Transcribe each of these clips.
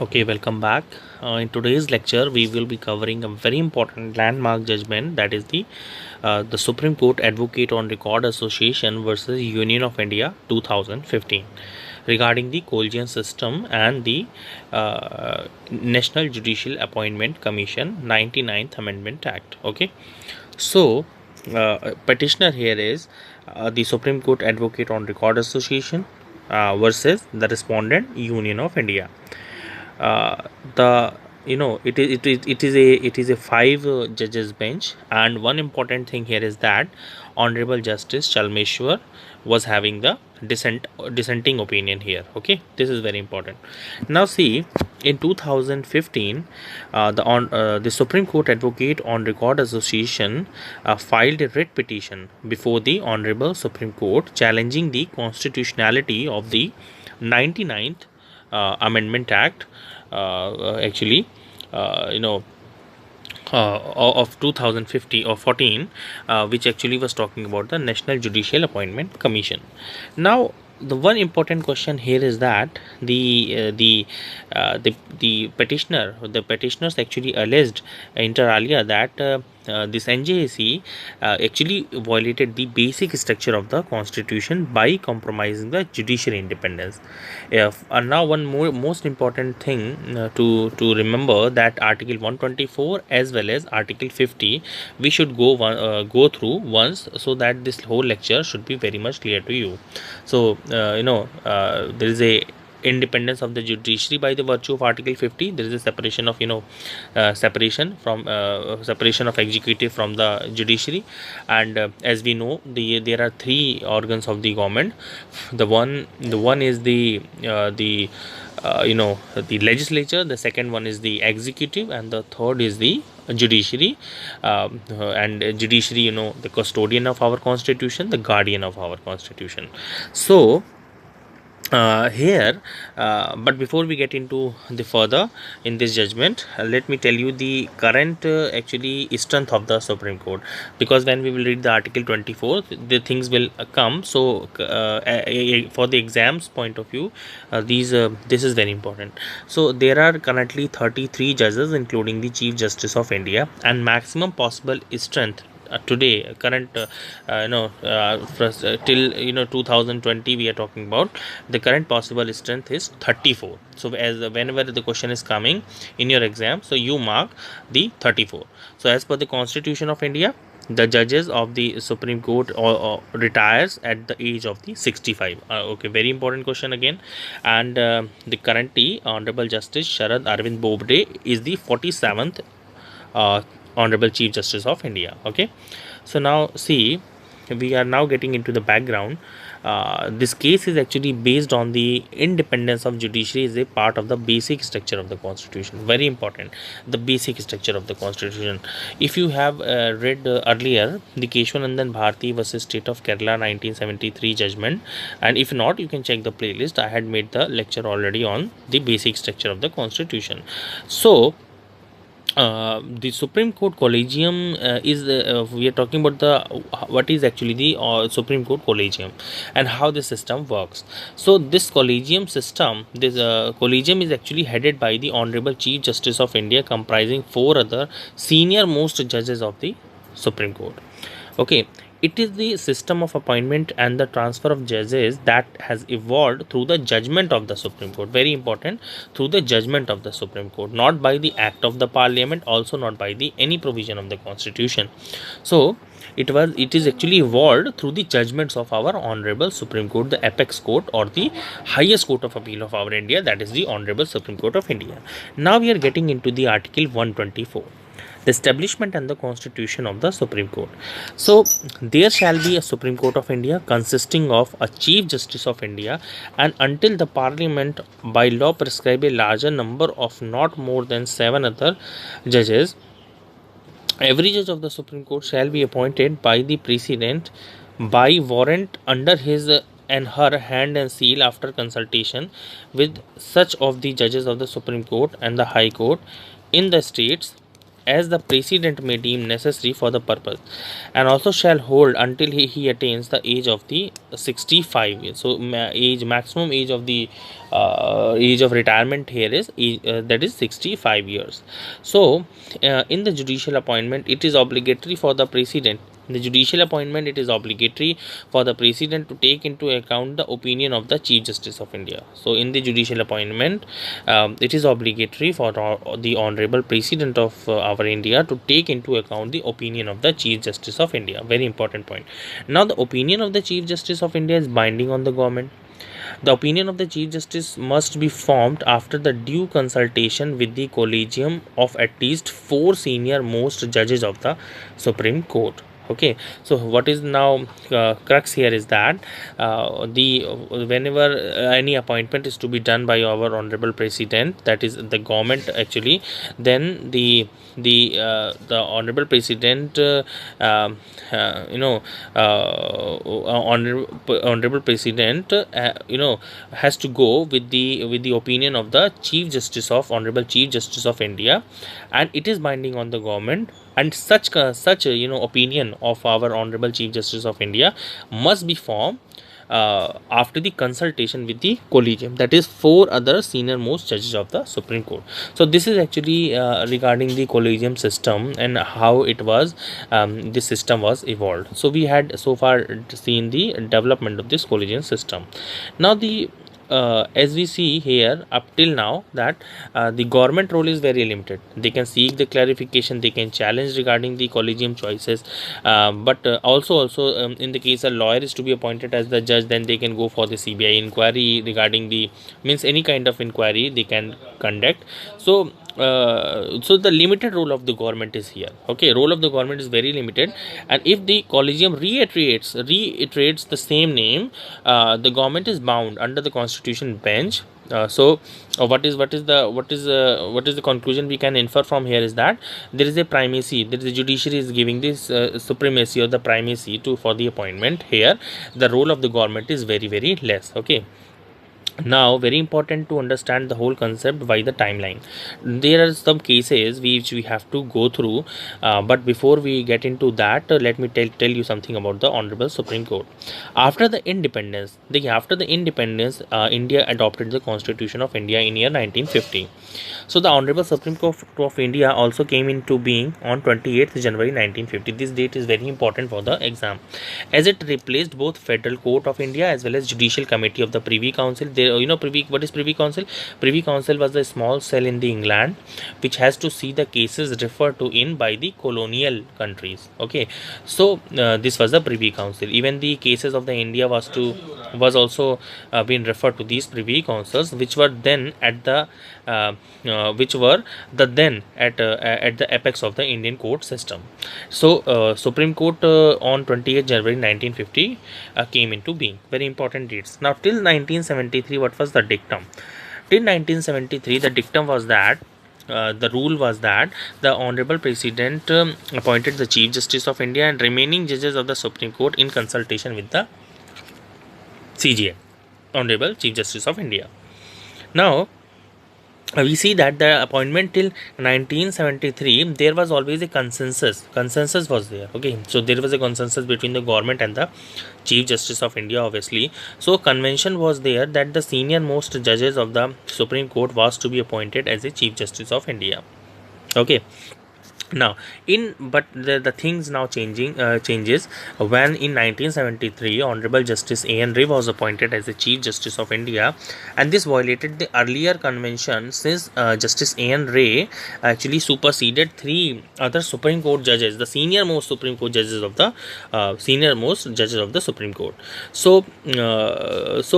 Okay, welcome back. In today's lecture, we will be covering a very important landmark judgment, that is the Supreme Court Advocate on Record Association versus Union of India 2015 regarding the Collegium system and the National Judicial Appointment Commission 99th Amendment Act. Okay, so petitioner here is the Supreme Court Advocate on Record Association versus the respondent Union of India. The it is a five judges bench, and one important thing here is that Honorable Justice Chalmeshwar was having the dissenting opinion here. Okay, this is very important. Now see, in 2015, the Supreme Court Advocate on Record Association filed a writ petition before the Honorable Supreme Court challenging the constitutionality of the 99th Amendment Act, actually, of 2050 or 14, which actually was talking about the National Judicial Appointment Commission. Now, the one important question here is that the petitioners actually alleged inter alia that this NJAC actually violated the basic structure of the constitution by compromising the judiciary independence. And now one most important thing to remember, that Article 124 as well as Article 50 we should go through once, so that this whole lecture should be very much clear to you. So there is a independence of the judiciary by the virtue of Article 50. There is a separation of separation of executive from the judiciary, and as we know, there are three organs of the government. The one is the legislature, the second one is the executive, and the third is the judiciary. And judiciary, the custodian of our constitution, the guardian of our constitution. So but before we get into the further in this judgment, let me tell you the current actually strength of the Supreme Court, because when we will read the Article 24, the things will come. So for the exams point of view, this is very important. So there are currently 33 judges, including the Chief Justice of India, and maximum possible strength today, current till 2020 we are talking about, the current possible strength is 34. So as whenever the question is coming in your exam, so you mark the 34. So as per the Constitution of India, the judges of the Supreme Court retires at the age of the 65. Okay, very important question again. And the currently Honorable Justice Sharad Arvind Bobde is the 47th Honorable Chief Justice of India. Okay, so now see, we are now getting into the background. This case is actually based on the independence of judiciary is a part of the basic structure of the constitution. Very important, the basic structure of the constitution. If you have read earlier the Keshwanandan Bharti versus State of Kerala 1973 judgment, and if not, you can check the playlist. I had made the lecture already on the basic structure of the constitution. So the Supreme Court Collegium is we are talking about the what is actually the Supreme Court Collegium and how the system works. So this Collegium system, this Collegium is actually headed by the Honorable Chief Justice of India, comprising four other senior most judges of the Supreme Court. Okay, it is the system of appointment and the transfer of judges that has evolved through the judgment of the Supreme Court. Very important, through the judgment of the Supreme Court, not by the act of the Parliament, also not by the any provision of the Constitution. So it is actually evolved through the judgments of our Honorable Supreme Court, the apex court or the highest court of appeal of our India, that is the Honorable Supreme Court of India. Now we are getting into the Article 124. The establishment and the constitution of the Supreme Court. So there shall be a Supreme Court of India consisting of a Chief Justice of India, and until the Parliament by law prescribe a larger number of not more than 7 other judges, every judge of the Supreme Court shall be appointed by the President by warrant under his and her hand and seal, after consultation with such of the judges of the Supreme Court and the High Court in the states as the President may deem necessary for the purpose, and also shall hold until he attains the age of the 65 years. So maximum age of the age of retirement here is that is 65 years. So in the judicial appointment, it is obligatory for the President. In the judicial appointment, it is obligatory for the President to take into account the opinion of the Chief Justice of India. So in the judicial appointment, it is obligatory for the Honorable President of our India to take into account the opinion of the Chief Justice of India. Very important point. Now, the opinion of the Chief Justice of India is binding on the government. The opinion of the Chief Justice must be formed after the due consultation with the Collegium of at least 4 senior most judges of the Supreme Court. Okay, so what is now crux here is that the whenever any appointment is to be done by our Honorable President, that is the government actually, then the Honorable President Honorable President has to go with the opinion of the Chief Justice of Honorable Chief Justice of India, and it is binding on the government. And such opinion of our Honorable Chief Justice of India must be formed after the consultation with the Collegium, that is 4 other senior most judges of the Supreme Court. So this is actually regarding the Collegium system and how it was this system was evolved. So we had so far seen the development of this Collegium system. Now as we see here up till now that the government role is very limited. They can seek the clarification, they can challenge regarding the Collegium choices, but also in the case a lawyer is to be appointed as the judge, then they can go for the CBI inquiry regarding the means any kind of inquiry they can conduct. So the limited role of the government is here. Okay, role of the government is very limited, and if the Collegium reiterates the same name, the government is bound under the Constitution bench. What is the conclusion we can infer from here is that there is a primacy. There is the judiciary is giving this supremacy or the primacy for the appointment. Here the role of the government is very less. Okay. Now, very important to understand the whole concept by the timeline. There are some cases which we have to go through, but before we get into that, let me tell you something about the Honorable Supreme Court. After the independence, India adopted the Constitution of India in year 1950. So the Honorable Supreme Court of India also came into being on 28th January 1950. This date is very important for the exam, as it replaced both Federal Court of India as well as Judicial Committee of the Privy Council. What is Privy Council? Privy Council was a small cell in the England which has to see the cases referred to in by the colonial countries. Okay, so this was the Privy Council. Even the cases of the India was also being referred to these Privy Councils, which were then at the apex of the Indian court system. So Supreme Court on 28th January 1950 came into being. Very important dates. Now till 1973, what was the dictum? Till 1973, the dictum was that the rule was that the Honorable President appointed the Chief Justice of India and remaining judges of the Supreme Court in consultation with the CJI, Honorable Chief Justice of India. Now we see that the appointment till 1973, there was always a consensus was there. Okay, so there was a consensus between the government and the Chief Justice of India, obviously. So convention was there that the senior most judges of the Supreme Court was to be appointed as a Chief Justice of India. Okay. Now but the things now changes when in 1973 Honorable Justice A.N. Ray was appointed as the Chief Justice of India, and this violated the earlier convention, since Justice A.N. Ray actually superseded 3 other Supreme Court judges, the senior most Supreme Court judges of the Supreme Court. So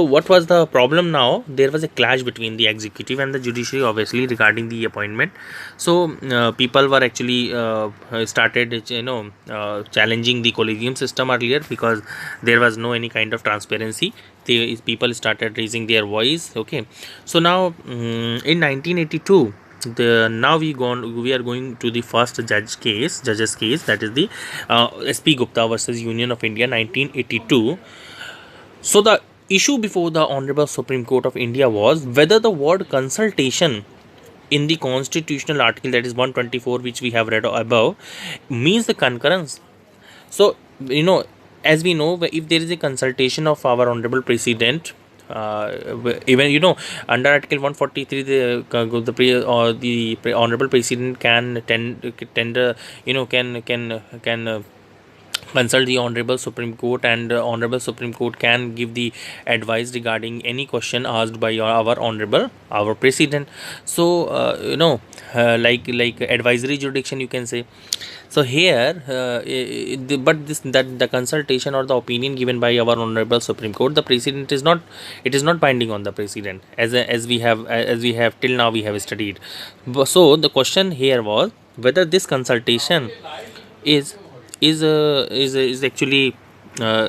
what was the problem? Now there was a clash between the executive and the judiciary, obviously, regarding the appointment. So people were actually started challenging the Collegium system earlier, because there was no any kind of transparency. People started raising their voice. Okay, so now in 1982, we are going to the first judge's case, that is the SP Gupta versus Union of India, 1982. So the issue before the Honorable Supreme Court of India was whether the word consultation in the constitutional article, that is 124, which we have read above, means the concurrence. So, as we know, if there is a consultation of our honorable president, even under article 143, the honorable president can tender, can consult the honorable supreme court, and honorable supreme court can give the advice regarding any question asked by our president. So, like advisory jurisdiction, you can say. So here, but this that the consultation or the opinion given by our honorable supreme court, the president is not, it is not binding on the president, as we have till now we have studied. So the question here was whether this consultation is is actually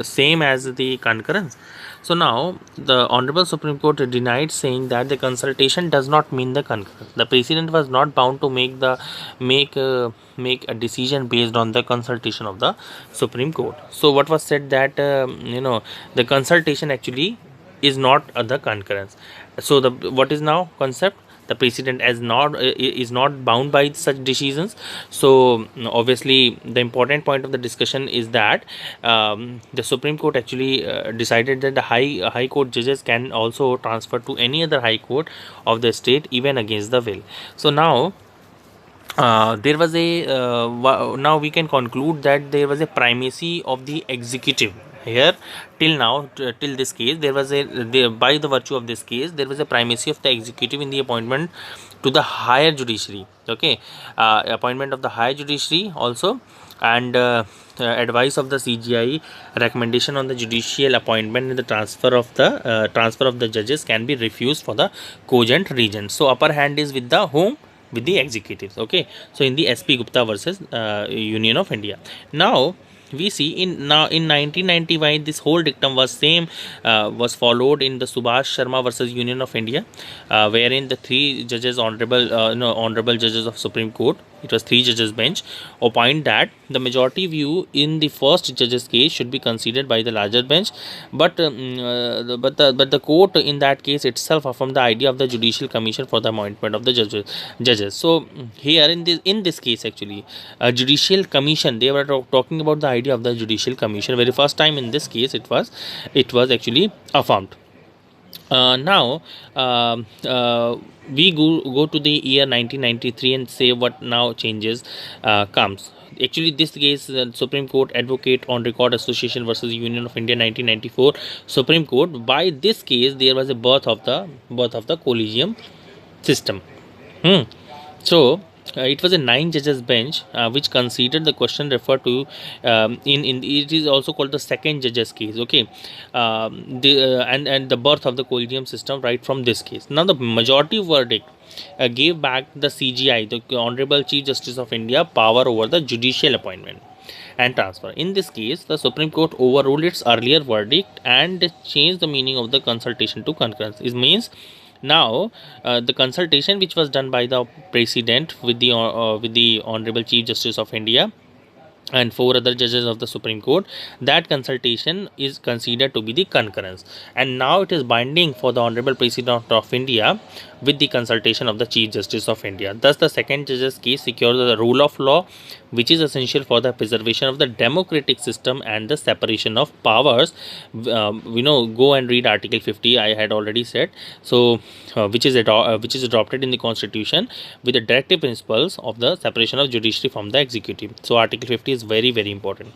same as the concurrence. So now the honorable supreme court denied, saying that the consultation does not mean the concurrence. The president was not bound to make a decision based on the consultation of the supreme court. So what was said, that the consultation actually is not the concurrence. So the what is now concept, the president is not bound by such decisions. So obviously the important point of the discussion is that the supreme court actually decided that the high court judges can also transfer to any other high court of the state, even against the will. So now there was a now we can conclude that there was a primacy of the executive here. Till now, till this case, there was by the virtue of this case, there was a primacy of the executive in the appointment to the higher judiciary. Okay, appointment of the higher judiciary also, and advice of the CGI, recommendation on the judicial appointment and the transfer of the judges can be refused for the cogent region. So upper hand is with the whom, with the executives. Okay, so in the SP Gupta versus Union of India. Now we see in 1991 this whole dictum was followed in the Subhash Sharma versus Union of India, wherein the three judges, honorable judges of Supreme Court, it was three judges bench, opined that the majority view in the first judge's case should be considered by the larger bench, but the court in that case itself affirmed the idea of the judicial commission for the appointment of the judges. So here in this case, actually, a judicial commission, they were talking about the idea of the judicial commission. Very first time in this case it was actually affirmed. Now we go to the year 1993 and say what now changes comes. Actually, this case, Supreme Court Advocate on Record Association versus Union of India 1994 Supreme Court. By this case, there was a birth of the Collegium system. So it was a 9 judges bench which considered the question referred to in it is also called the second judges case. Okay, and the birth of the Collegium system right from this case. Now the majority verdict gave back the CGI, the Honorable Chief Justice of India, power over the judicial appointment and transfer. In this case, the Supreme Court overruled its earlier verdict and changed the meaning of the consultation to concurrence. It means now the consultation which was done by the president with the Honorable Chief Justice of India and 4 other judges of the Supreme Court, that consultation is considered to be the concurrence, and now it is binding for the Honorable President of India with the consultation of the Chief Justice of India. Thus, the second judge's case secures the rule of law, which is essential for the preservation of the democratic system and the separation of powers. Go and read Article 50. I had already said so, which is adopted in the Constitution with the directive principles of the separation of judiciary from the executive. So, Article 50 is very, very important.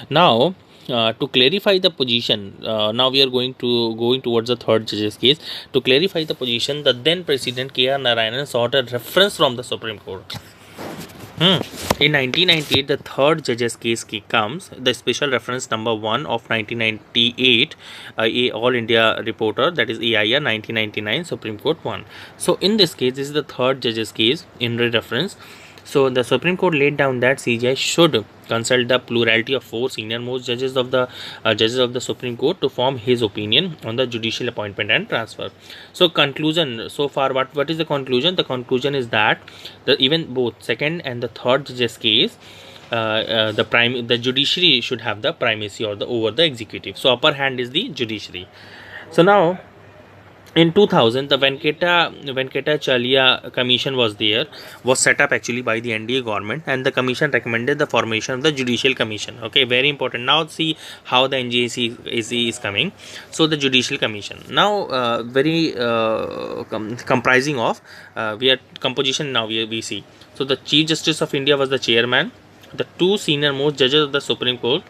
Now, to clarify the position, now we are going towards the third judge's case. To clarify the position, the then President K.R. Narayanan sought a reference from the Supreme Court. In 1998, the third judge's case comes, the special reference number 1 of 1998, All India Reporter, that is AIR 1999, Supreme Court 1. So in this case, this is the third judge's case in reference. So the Supreme Court laid down that CGI should consult the plurality of 4 senior most judges of the Supreme Court to form his opinion on the judicial appointment and transfer. So conclusion so far, what is the conclusion? The conclusion is that even both second and the third judge's case, the judiciary should have the primacy over the executive. So upper hand is the judiciary. So now In 2000, the Venkatachalya Commission was set up actually by the NDA government, and the commission recommended the formation of the Judicial Commission. Okay, very important. Now see how the NJAC is coming. So the Judicial Commission now very comprising of we are composition now we see. So the Chief Justice of India was the chairman. The two senior most judges of the Supreme Court,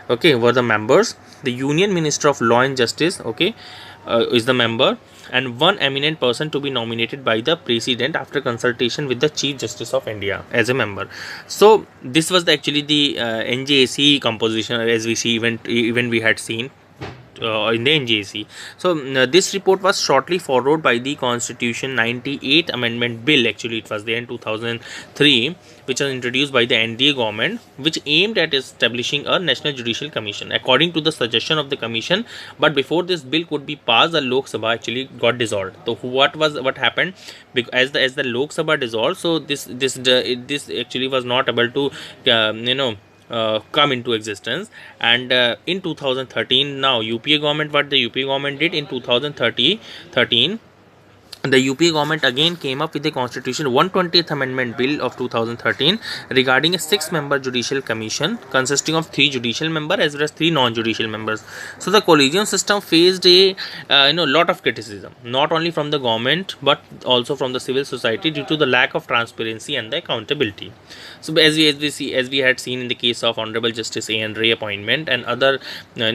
okay, were the members. The Union Minister of Law and Justice, okay, is the member, and one eminent person to be nominated by the president after consultation with the Chief Justice of India as a member. So this was actually the NJAC composition, as we see even we had seen in the NJC. So this report was shortly followed by the Constitution 98 Amendment Bill. Actually, it was there in 2003, which was introduced by the NDA government, which aimed at establishing a National Judicial Commission according to the suggestion of the commission. But before this bill could be passed, the Lok Sabha actually got dissolved. So what happened? Because as the Lok Sabha dissolved, so this actually was not able to come into existence. And in 2013, now UPA government, what the UPA government did in 2013, the UPA government again came up with the Constitution 120th Amendment Bill of 2013 regarding a 6-member judicial commission consisting of 3 judicial members as well as 3 non-judicial members. So the collegium system faced a lot of criticism, not only from the government but also from the civil society due to the lack of transparency and the accountability. So as we had seen in the case of Honorable Justice A. N. Ray appointment and other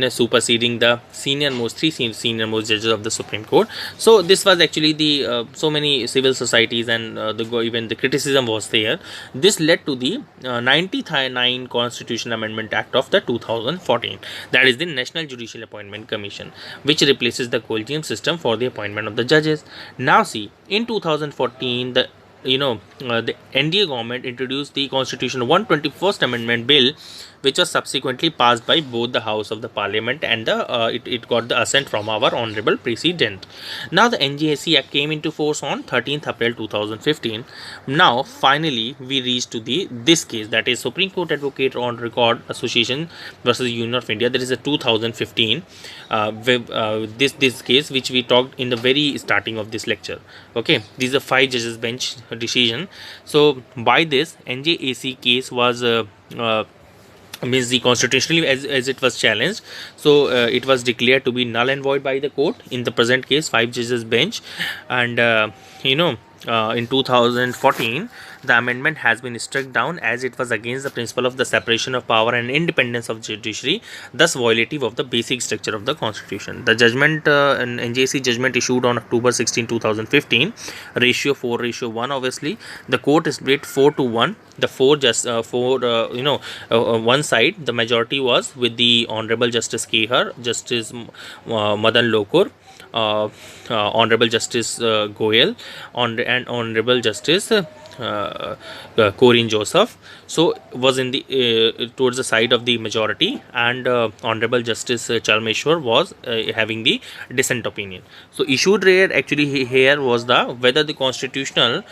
superseding the three senior most judges of the Supreme Court. So this was actually the so many civil societies and even the criticism was there. This led to the 99 Constitution Amendment Act of the 2014, that is the National Judicial Appointment Commission, which replaces the Collegium system for the appointment of the judges. Now see, in 2014, the NDA government introduced the Constitution 121st Amendment Bill, which was subsequently passed by both the House of the Parliament and it got the assent from our Honorable President. Now the NJSC Act came into force on 13th April 2015. Now finally we reached to this case, that is Supreme Court Advocate on Record Association versus Union of India. That is a 2015 this case which we talked in the very starting of this lecture. Okay, these are 5 judges bench decision. So by this NJAC case was means the constitutionally as it was challenged, so it was declared to be null and void by the court. In the present case, 5 judges bench, and in 2014 the amendment has been struck down as it was against the principle of the separation of power and independence of judiciary, thus violative of the basic structure of the constitution. The judgment, an NJC judgment issued on October 16, 2015, ratio 4:1. Obviously the court is split 4-1. The one side the majority was with the Honorable Justice Kehar, Justice Madan Lokur, Honorable Justice Goyal, and Honorable Justice Corinne Joseph. So was in the towards the side of the majority, and Honorable Justice Chalmeshwar was having the dissent opinion. So issued rare actually here was the whether the Constitution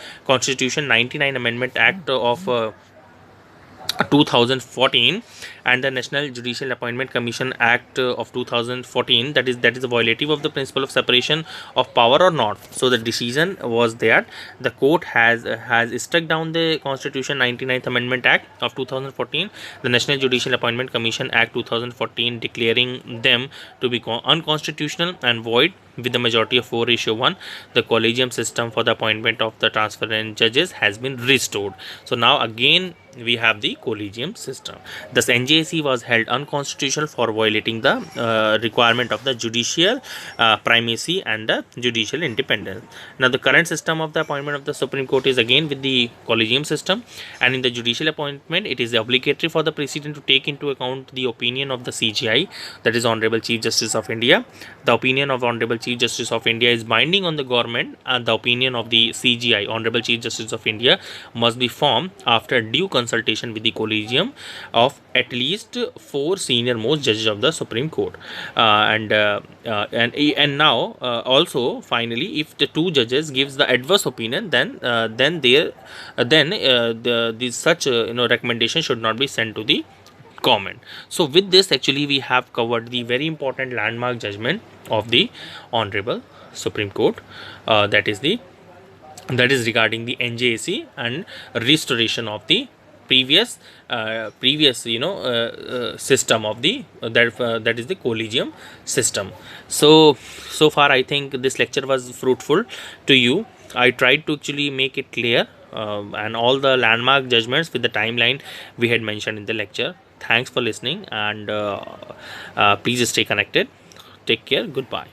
99 Amendment Act of 2014 and the National Judicial Appointment Commission Act of 2014, that is violative of the principle of separation of power or not. So the decision was that the court has struck down the Constitution 99th Amendment Act of 2014, the National Judicial Appointment Commission Act 2014, declaring them to be unconstitutional and void with the majority of 4:1. The Collegium system for the appointment of the transferent judges has been restored. So now again we have the Collegium system. Thus NJC was held unconstitutional for violating the requirement of the judicial primacy and the judicial independence. Now the current system of the appointment of the Supreme Court is again with the Collegium system, and in the judicial appointment it is obligatory for the President to take into account the opinion of the CJI, that is Honorable Chief Justice of India. The opinion of Honorable Chief Justice of India is binding on the government, and the opinion of the CJI, Honorable Chief Justice of India, must be formed after due consultation with the Collegium of at least 4 senior most judges of the Supreme Court. And now also finally, if the 2 judges gives the adverse opinion, then such recommendation should not be sent to the government. So with this actually we have covered the very important landmark judgment of the Honorable Supreme Court. That is regarding the NJAC and restoration of the previous system of the that is the Collegium system. So far I think this lecture was fruitful to you. I tried to actually make it clear, and all the landmark judgments with the timeline we had mentioned in the lecture. Thanks for listening, and please stay connected. Take care. Goodbye.